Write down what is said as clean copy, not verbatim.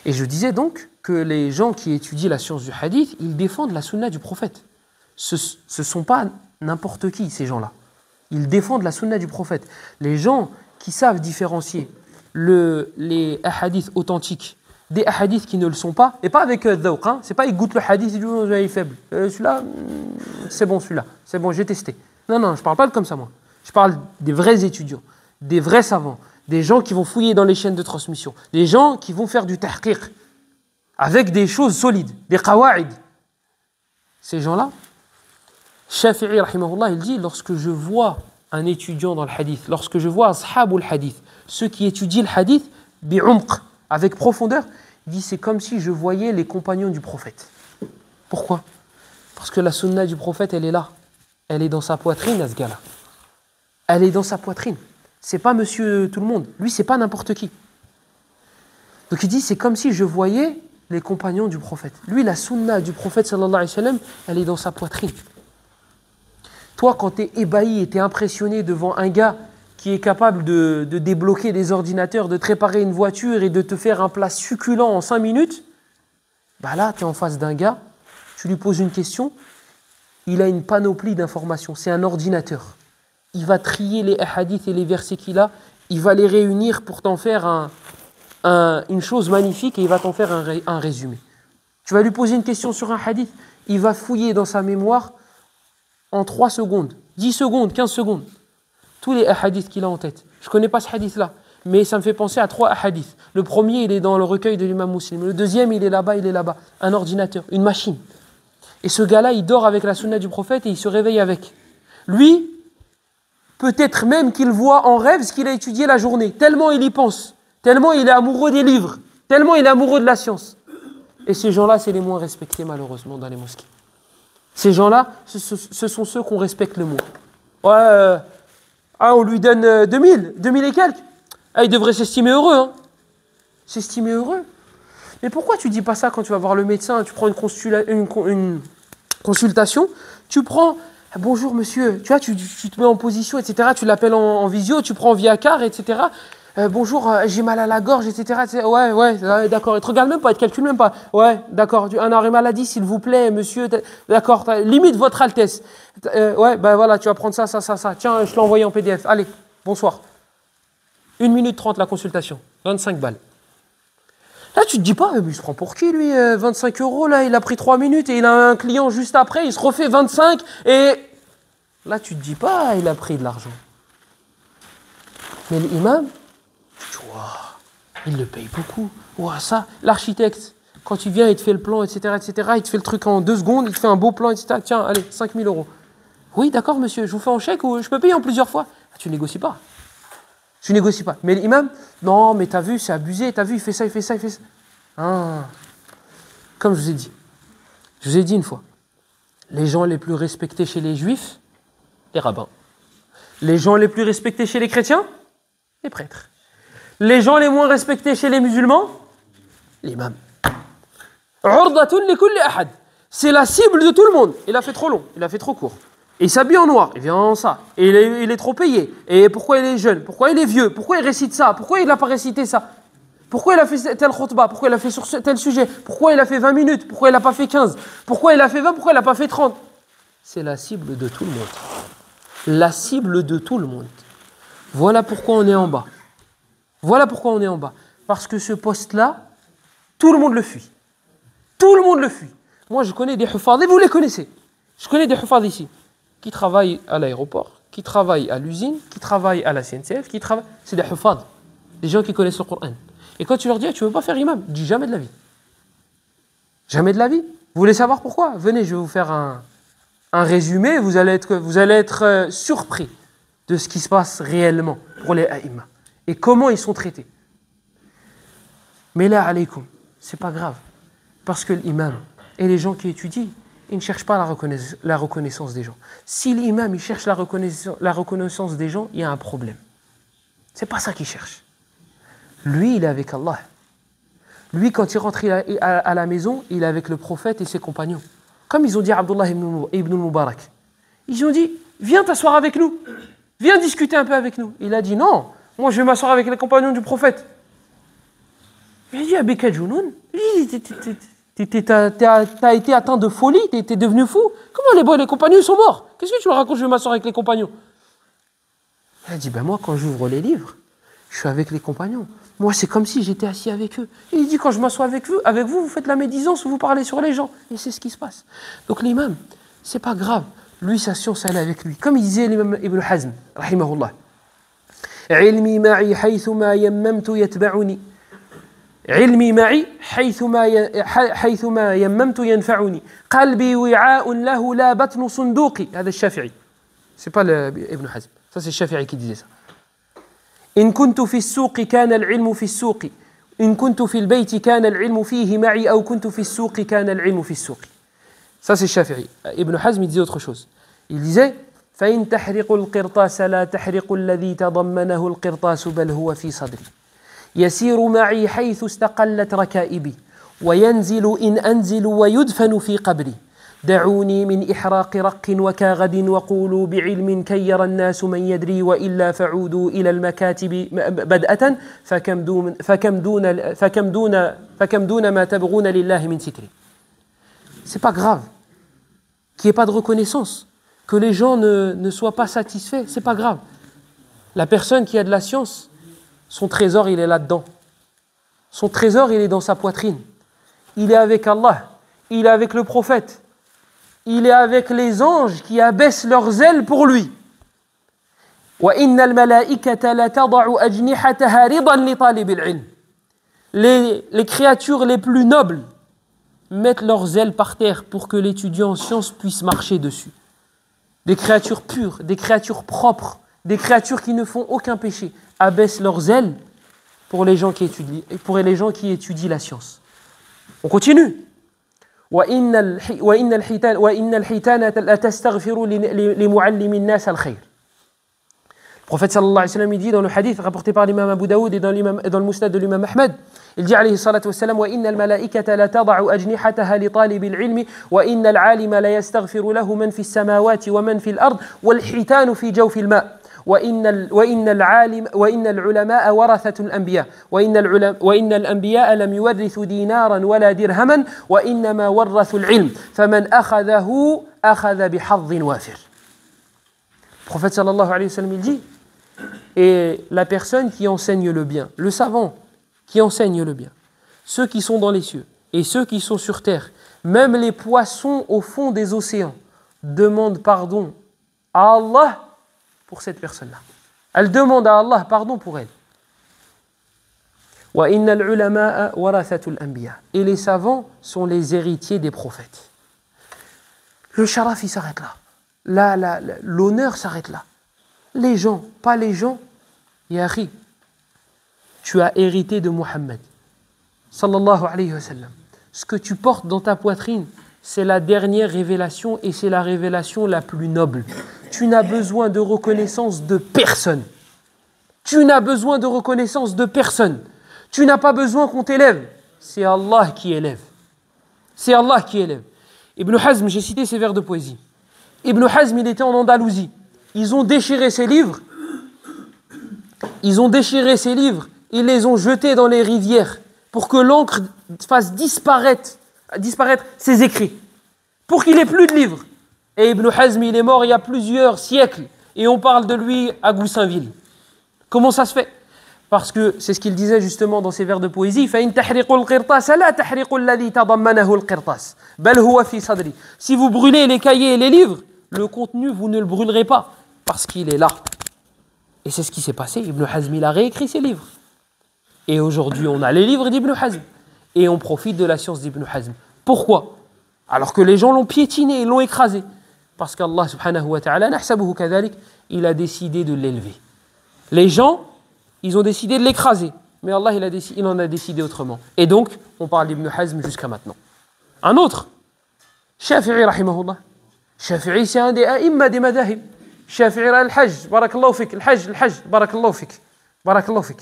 Et je disais donc que les gens qui étudient la science du hadith, ils défendent la sunna du prophète. Ce ne sont pas n'importe qui, ces gens-là. Ils défendent la sunna du prophète. Les gens qui savent différencier les hadiths authentiques des hadiths qui ne le sont pas, et pas avec dhawq, hein, c'est pas ils goûtent le hadith et ils disent oh, il est faible. Celui-là, c'est bon celui-là, c'est bon, j'ai testé. Non, je parle pas comme ça moi. Je parle des vrais étudiants, des vrais savants, des gens qui vont fouiller dans les chaînes de transmission, des gens qui vont faire du tahqiq avec des choses solides, des qawa'id. Ces gens-là, Shafi'i rahimahullah, il dit lorsque je vois un étudiant dans le hadith, lorsque je vois ashabul hadith, ceux qui étudient le hadith bi'umq, avec profondeur, il dit c'est comme si je voyais les compagnons du prophète. Pourquoi? Parce que la sunna du prophète, elle est là. Elle est dans sa poitrine, à ce gars-là. Elle est dans sa poitrine. C'est pas monsieur tout le monde. Lui, c'est pas n'importe qui. Donc il dit c'est comme si je voyais les compagnons du prophète. Lui, la sunna du prophète, sallallahu alayhi wa sallam, elle est dans sa poitrine. Toi, quand tu es ébahi et tu es impressionné devant un gars qui est capable de débloquer des ordinateurs, de te réparer une voiture et de te faire un plat succulent en 5 minutes, bah là, tu es en face d'un gars, tu lui poses une question, il a une panoplie d'informations, c'est un ordinateur. Il va trier les hadiths et les versets qu'il a, il va les réunir pour t'en faire une chose magnifique et il va t'en faire un résumé. Tu vas lui poser une question sur un hadith, il va fouiller dans sa mémoire en 3 secondes, 10 secondes, 15 secondes. Tous les hadiths qu'il a en tête. Je ne connais pas ce hadith-là, mais ça me fait penser à 3 hadiths. Le premier, il est dans le recueil de l'imam Muslim. Le deuxième, il est là-bas. Un ordinateur, une machine. Et ce gars-là, il dort avec la sunna du prophète et il se réveille avec. Lui, peut-être même qu'il voit en rêve ce qu'il a étudié la journée. Tellement il y pense. Tellement il est amoureux des livres. Tellement il est amoureux de la science. Et ces gens-là, c'est les moins respectés, malheureusement, dans les mosquées. Ces gens-là, ce sont ceux qu'on respecte le moins. Ouais, on lui donne 2000 et quelques. Ah, il devrait s'estimer heureux. Hein. S'estimer heureux. Mais pourquoi tu dis pas ça quand tu vas voir le médecin? Tu prends une consultation, tu prends bonjour monsieur, tu vois, tu te mets en position, etc. Tu l'appelles en visio, tu prends via car, etc. Bonjour, j'ai mal à la gorge, etc. Ouais, d'accord. Il te regarde même pas, il te calcule même pas. Ouais, d'accord. Un arrêt maladie, s'il vous plaît, monsieur. D'accord. Limite votre Altesse. Ouais, ben voilà, tu vas prendre ça. Tiens, je te l'ai envoyé en PDF. Allez, bonsoir. 1 minute 30 la consultation. 25 balles. Là, tu te dis pas, mais il se prend pour qui, lui 25 €, là, il a pris 3 minutes et il a un client juste après, il se refait 25 et... Là, tu te dis pas, il a pris de l'argent. Mais l'imam, il le paye beaucoup. Ça, l'architecte, quand il vient, il te fait le plan, etc., il te fait le truc en 2 secondes, il te fait un beau plan, etc. Tiens, allez, 5 000 €. Oui, d'accord, monsieur, je vous fais en chèque ou je peux payer en plusieurs fois. Tu négocies pas. Tu négocies pas. Mais l'imam, non, mais t'as vu, c'est abusé, t'as vu, il fait ça. Ah. Comme je vous ai dit une fois, les gens les plus respectés chez les juifs, les rabbins. Les gens les plus respectés chez les chrétiens, les prêtres. Les gens les moins respectés chez les musulmans, l'imam. C'est la cible de tout le monde. Il a fait trop long, il a fait trop court. Et il s'habille en noir, il vient en ça. Et il est trop payé. Et pourquoi il est jeune? Pourquoi il est vieux? Pourquoi il récite ça? Pourquoi il n'a pas récité ça? Pourquoi il a fait tel khutbah? Pourquoi il a fait sur tel sujet? Pourquoi il a fait 20 minutes? Pourquoi il n'a pas fait 15? Pourquoi il a fait 20? Pourquoi il n'a pas fait 30? C'est la cible de tout le monde. La cible de tout le monde. Voilà pourquoi on est en bas. Parce que ce poste-là, tout le monde le fuit. Tout le monde le fuit. Moi, je connais des hufad, et vous les connaissez. Je connais des hufad ici, qui travaillent à l'aéroport, qui travaillent à l'usine, qui travaillent à la CNCF, c'est des hufad, des gens qui connaissent le Coran. Et quand tu leur dis, tu ne veux pas faire imam, dis jamais de la vie. Jamais de la vie. Vous voulez savoir pourquoi? Venez, je vais vous faire un résumé, vous allez être surpris de ce qui se passe réellement pour les aïma et comment ils sont traités. Mais là, alaykoum, c'est pas grave, parce que l'imam et les gens qui étudient, ils ne cherchent pas la reconnaissance des gens. Si l'imam il cherche la reconnaissance des gens, il y a un problème. C'est pas ça qu'il cherche. Lui, il est avec Allah. Lui, quand il rentre à la maison, il est avec le prophète et ses compagnons. Comme ils ont dit à Abdullah ibn Mubarak. Ils ont dit, viens t'asseoir avec nous. Viens discuter un peu avec nous. Il a dit, non, moi je vais m'asseoir avec les compagnons du prophète. Il dit, Abeka Jounoun, t'as été atteint de folie, t'es devenu fou. Comment les compagnons ils sont morts? Qu'est-ce que tu me racontes, je vais m'asseoir avec les compagnons? Il a dit, ben moi, quand j'ouvre les livres, je suis avec les compagnons. Moi, c'est comme si j'étais assis avec eux. Il dit, quand je m'assois avec vous, vous faites la médisance, vous parlez sur les gens. Et c'est ce qui se passe. Donc l'imam, c'est pas grave. Lui, sa science, elle est avec lui. Comme il disait l'imam Ibn Hazm, rahimahullah. علمي معي حيثما يممت يتبعني علمي معي حيثما يممت ينفعني قلبي وعاء له لا بطن صندوقي هذا الشافعي c'est pas Ibn Hazm ça c'est Shafi'i qui disait ça إن كنت في السوق كان العلم في السوق إن كنت في البيت كان العلم فيه معي أو كنت في السوق كان العلم في السوق ça c'est Shafi'i. Ibn Hazm il disait autre chose, il disait فإن تحرق القرطاس لا تحرق الذي تضمنه القرطاس بل هو في صدري يسير معي حيث استقلت ركائبي وينزل إن أنزل ويدفن في قبري دعوني من إحراق رق وكاغد وقولوا بعلم كي يرى الناس من يدري وإلا فعودوا إلى المكاتب بدءة فكم دون ما تبغون لله من ستري. C'est pas grave qu'il n'y ait pas de reconnaissance, que les gens ne soient pas satisfaits, c'est pas grave. La personne qui a de la science, son trésor, il est là-dedans. Son trésor, il est dans sa poitrine. Il est avec Allah, il est avec le prophète, il est avec les anges qui abaissent leurs ailes pour lui. وَإِنَّ الْمَلَائِكَةَ لَتَضَعُ أَجْنِحَتَهَا رِضًا لِطَالِبِ الْعِلْمِ. Les créatures les plus nobles mettent leurs ailes par terre pour que l'étudiant en sciences puisse marcher dessus. Des créatures pures, des créatures propres, des créatures qui ne font aucun péché, abaissent leurs ailes pour les gens qui étudient la science. On continue. وَإِنَّ الْحِيتَانَ لَتَسْتَغْفِرُ لِمُعَلِّمِ النَّاسَ الْخَيْرِ. Le prophète sallallahu alayhi wa sallam, il dit dans le hadith rapporté par l'imam Abu Daoud et dans le musnad de l'imam Ahmed, il dit alayhi salatu wassalam وَإِنَّ الْمَلَائِكَةَ لَتَضَعُ أَجْنِحَتَهَا لِطَالِبِ الْعِلْمِ وَإِنَّ الْعَالِمَ لَيَسْتَغْفِرُ لَهُ مَنْ فِي السَّمَاوَاتِ وَمَنْ فِي الْأَرْضِ وَالْحِيتَانُ فِي جَوْفِ الْمَاءِ وإن العلماء ورثة الأنبياء وإن الأنبياء لم يورثوا دينارا ولا درهما وإنما ورثوا العلم فمن أخذه أخذ بحظ وافر. Le prophète sallallahu alayhi wa sallam il dit, et la personne qui enseigne le bien, le savant qui enseigne le bien, ceux qui sont dans les cieux et ceux qui sont sur terre, même les poissons au fond des océans, demandent pardon à Allah pour cette personne-là. Elle demande à Allah pardon pour elle. وَإِنَّ الْعُلَمَاءَ وَرَثَةُ الْأَنْبِيَاءِ. Et les savants sont les héritiers des prophètes. Le sharaf, il s'arrête là. L'honneur s'arrête là. Les gens, pas les gens, Yahri, tu as hérité de Muhammad, sallallahu alayhi wa sallam. Ce que tu portes dans ta poitrine, c'est la dernière révélation et c'est la révélation la plus noble. Tu n'as besoin de reconnaissance de personne. Tu n'as besoin de reconnaissance de personne. Tu n'as pas besoin qu'on t'élève. C'est Allah qui élève. C'est Allah qui élève. Ibn Hazm, j'ai cité ses vers de poésie. Ibn Hazm, il était en Andalousie. Ils ont déchiré ses livres. Ils les ont jetés dans les rivières pour que l'encre fasse disparaître ses écrits. Pour qu'il n'ait plus de livres. Et Ibn Hazm, il est mort il y a plusieurs siècles. Et on parle de lui à Goussainville. Comment ça se fait? Parce que c'est ce qu'il disait justement dans ses vers de poésie. فَإِن تَحْرِقُ الْقِرْطَاسَ لَا تَحْرِقُ الَّذِي تَضَمَّنَهُ الْقِرْطَاسِ بَلْ هُوَ فِي صَدْرِي. Si vous brûlez les cahiers et les livres, le contenu, vous ne le brûlerez pas. Parce qu'il est là. Et c'est ce qui s'est passé. Ibn Hazm, il a réécrit ses livres. Et aujourd'hui, on a les livres d'Ibn Hazm. Et on profite de la science d'Ibn Hazm. Pourquoi? Alors que les gens l'ont piétiné, l'ont écrasé. Parce qu'Allah subhanahu wa ta'ala, nahsabuhu kadhalik, il a décidé de l'élever. Les gens, ils ont décidé de l'écraser. Mais Allah, il en a décidé autrement. Et donc, on parle d'Ibn Hazm jusqu'à maintenant. Un autre, Shafi'i rahimahullah. Shafi'i, c'est un des a'imma des madahib. Shafi'i al-Hajj, barakallahu fik, al-Hajj, barakallahu fik. Barakallahu fik.